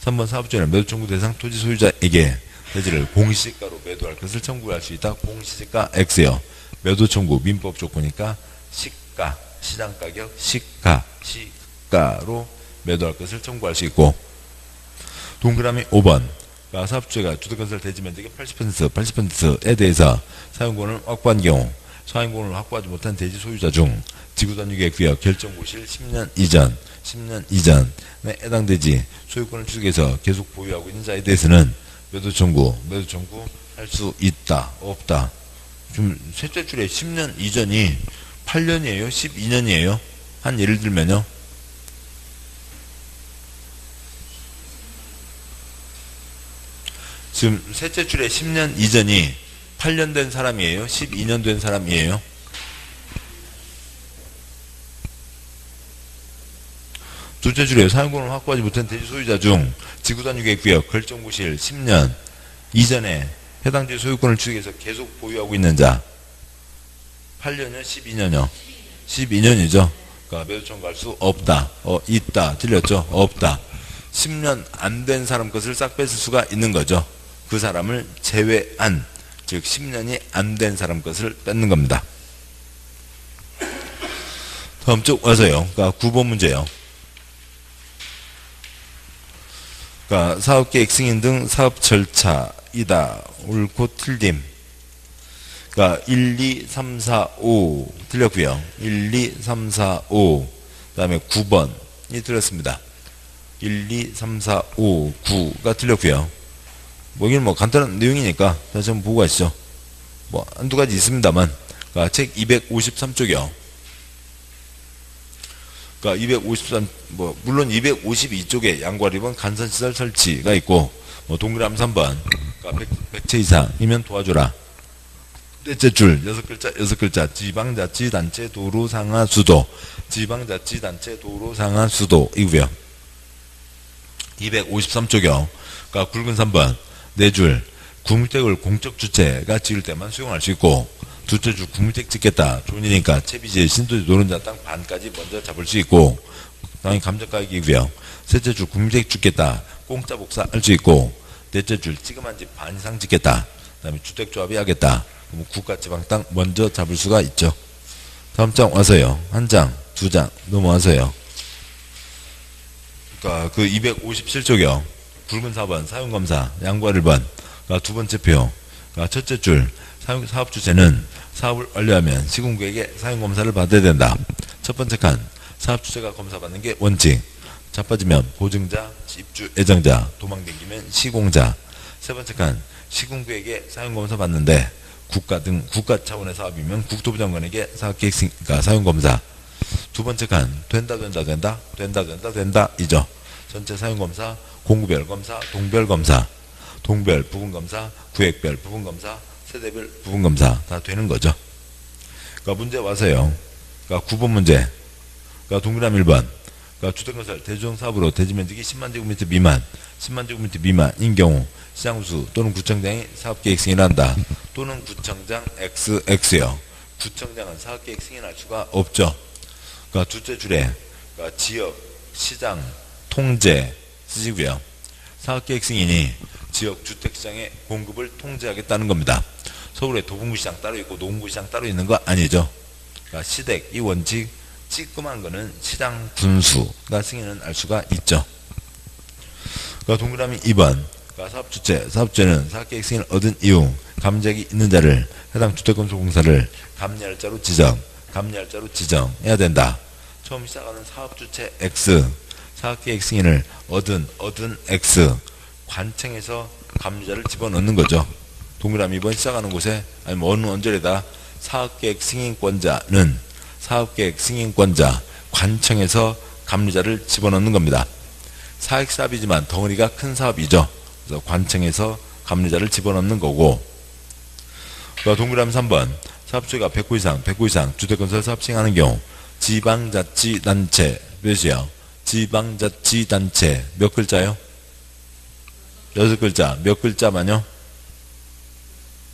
3번 사업주에는 매도 청구 대상 토지 소유자에게 대지를 공시지가로 매도할 것을 청구할 수 있다. 공시지가 X요. 매도 청구 민법 조건이니까 시가, 시장가격, 시가로 매도할 것을 청구할 수 있고. 동그라미 5번. 그러니까 사업주체가 주택건설 대지면적의 80%에 대해서 사용권을 확보한 경우 사용권을 확보하지 못한 대지 소유자 중 지구단위계획구역 결정고시일 10년 이전에 해당 대지 소유권을 취득해서 계속 보유하고 있는 자에 대해서는 매도 청구할 수 있다, 없다. 좀 셋째 줄에 10년 이전이 8년이에요? 12년이에요? 한 예를 들면요. 지금 셋째 줄에 10년 이전이 8년 된 사람이에요? 12년 된 사람이에요? 둘째 줄에 사용권을 확보하지 못한 대지 소유자 중 지구단위계획구역 결정고시일 10년 이전에 해당 지구 소유권을 취득해서 계속 보유하고 있는 자 8년이요? 12년이요? 12년이죠. 그러니까 매도 청구할 수 없다. 있다. 틀렸죠? 없다. 10년 안 된 사람 것을 싹 뺏을 수가 있는 거죠. 그 사람을 제외한, 즉 10년이 안 된 사람 것을 뺏는 겁니다. 다음 쪽 와서요. 그러니까 9번 문제요. 그러니까 사업계획 승인 등 사업 절차이다. 옳고 틀림. 그러니까 1, 2, 3, 4, 5 틀렸고요. 1, 2, 3, 4, 5. 그 다음에 9번이 틀렸습니다. 1, 2, 3, 4, 5, 9가 틀렸고요. 여기는 뭐 간단한 내용이니까 다시 한번 보고 가시죠. 뭐 한두 가지 있습니다만. 그러니까 책 253쪽이요. 그러니까 253, 물론 252쪽에 양과 리본 간선시설 설치가 있고, 동그라미 3번. 그러니까 100채 이상이면 도와줘라. 넷째 줄, 6글자. 지방자치단체 도로상하수도. 지방자치단체 도로상하수도. 이고요. 253쪽이요. 그러니까 굵은 3번. 네 줄. 구물택을 공적 주체가 지을 때만 수용할 수 있고, 둘째 줄 구물택 짓겠다. 존이니까 채비지, 신도시 노른자 땅 반까지 먼저 잡을 수 있고, 당연히 감정가격이고요. 셋째 줄 구물택 짓겠다. 공짜 복사 할 수 있고, 넷째 줄 찌그만 집 반 이상 짓겠다. 그 다음에 주택조합이 하겠다. 그럼 국가 지방 땅 먼저 잡을 수가 있죠. 다음 장 와서요. 한 장, 두 장 넘어와서요. 그러니까 그 257쪽이요. 굵은 4번 사용검사, 양과 1번. 그러니까 두 번째 표. 그러니까 첫째 줄 사업 주체는 사업을 완료하면 시공구에게 사용검사를 받아야 된다. 첫 번째 칸 사업 주체가 검사받는 게 원칙. 자빠지면 보증자, 입주 예정자, 도망댕기면 시공자. 세 번째 칸 시공구에게 사용검사 받는데 국가 차원의 사업이면 국토부장관에게 사업계획 그러니까 사용검사. 두 번째 칸 된다 이죠. 전체 사용검사, 공구별 검사, 동별 검사, 동별 부분검사, 구획별 부분검사, 세대별 부분검사 다 되는 거죠. 그러니까 문제 와서요. 그러니까 9번 문제. 그러니까 동그라미 1번. 그러니까 주택건설 대주종 사업으로 대지면적이 10만 제곱미터 미만, 10만 제곱미터 미만인 경우 시장수 또는 구청장이 사업계획 승인한다. 또는 구청장 XX요. 구청장은 사업계획 승인할 수가 없죠. 그러니까 둘째 줄에 그러니까 지역, 시장, 통제 쓰시고요. 사업계획 승인이 지역 주택시장의 공급을 통제하겠다는 겁니다. 서울에 도봉구시장 따로 있고 노원구시장 따로 있는 거 아니죠. 그러니까 시댁 이 원칙 찌끔한 거는 시장 분수가 승인은 알 수가 있죠. 그러니까 동그라미 2번. 그러니까 사업주체는 사업계획 승인을 얻은 이후 감정이 있는 자를 해당 주택건설공사를 감리할자로 지정해야 된다. 처음 시작하는 사업주체 X 사업계획 승인을 얻은 X 관청에서 감리자를 집어넣는 거죠. 동그라미 2번 시작하는 곳에 아니면 어느 언저리에다 사업계획 승인권자는 사업계획 승인권자 관청에서 감리자를 집어넣는 겁니다. 사익사업이지만 덩어리가 큰 사업이죠. 그래서 관청에서 감리자를 집어넣는 거고. 동그라미 3번 사업주가 109 이상 주택건설 사업 시행하는 경우 지방자치단체 몇이요? 지방자치단체 몇 글자요? 6글자. 몇 글자만요?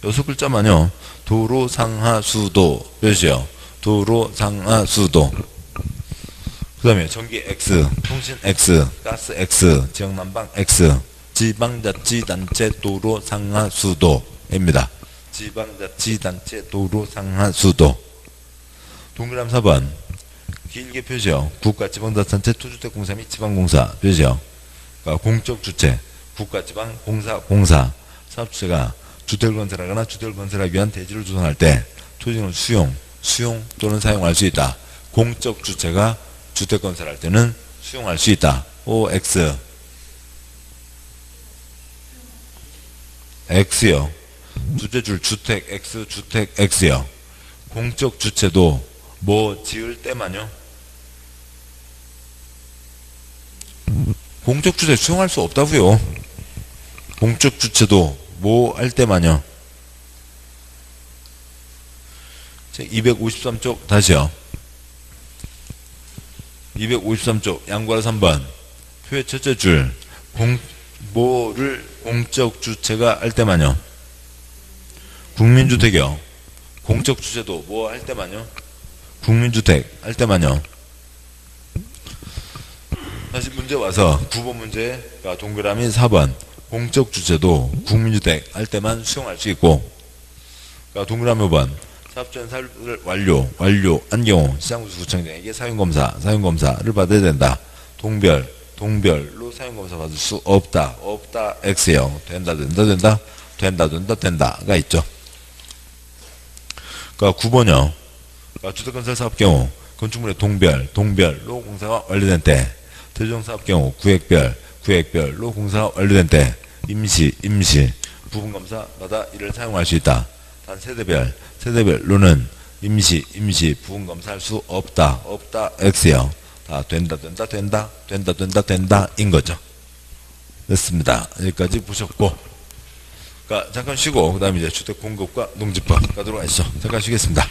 6글자만요. 도로상하수도 몇이요? 도로상하수도. 그 다음에 전기 X, 통신 X, 가스 X, 지역난방 X, 지방자치단체 도로상하수도입니다. 지방자치단체 도로상하수도. 동그라미 4번 길게 표시요. 국가지방자치단체 투주택공사 및 지방공사 표시요. 그러니까 공적 주체, 국가지방 공사 사업주체가 주택을 건설하거나 주택을 건설하기 위한 대지를 조성할 때 토지는 수용 또는 사용할 수 있다. 공적 주체가 주택 건설할 때는 수용할 수 있다. OX X요. 주제줄 주택 X요. 공적 주체도 뭐 지을 때만요. 공적 주체 수용할 수 없다고요. 공적 주체도 뭐 할 때만요. 253쪽 다시요. 253쪽 양구하라 3번 표의 첫째 줄 뭐를 공적 주체가 할 때만요. 국민주택이요. 공적 주체도 뭐 할 때만요. 국민주택 할 때만요. 다시 문제 와서 9번 문제가 동그라미 4번 공적 주체도 국민주택 할 때만 수용할 수 있고, 그러니까 동그라미 5번 사업주는 사업을 완료한 경우 시장구청장에게 사용검사를 받아야 된다. 동별로 사용검사 받을 수 없다 X요. 된다가 있죠. 그러니까 9번이요. 그러니까 주택건설 사업 경우 건축물의 동별로 공사가 완료된 때, 대종사업 경우 구획별로 공사가 완료된 때 임시 부분검사마다 이를 사용할 수 있다. 단 세대별로는 임시 부분검사할 수 없다 X요. 다 된다 인 거죠. 됐습니다. 여기까지 보셨고, 그러니까 잠깐 쉬고 그 다음에 이제 주택 공급과 농지법 가도록 하시죠. 잠깐 쉬겠습니다.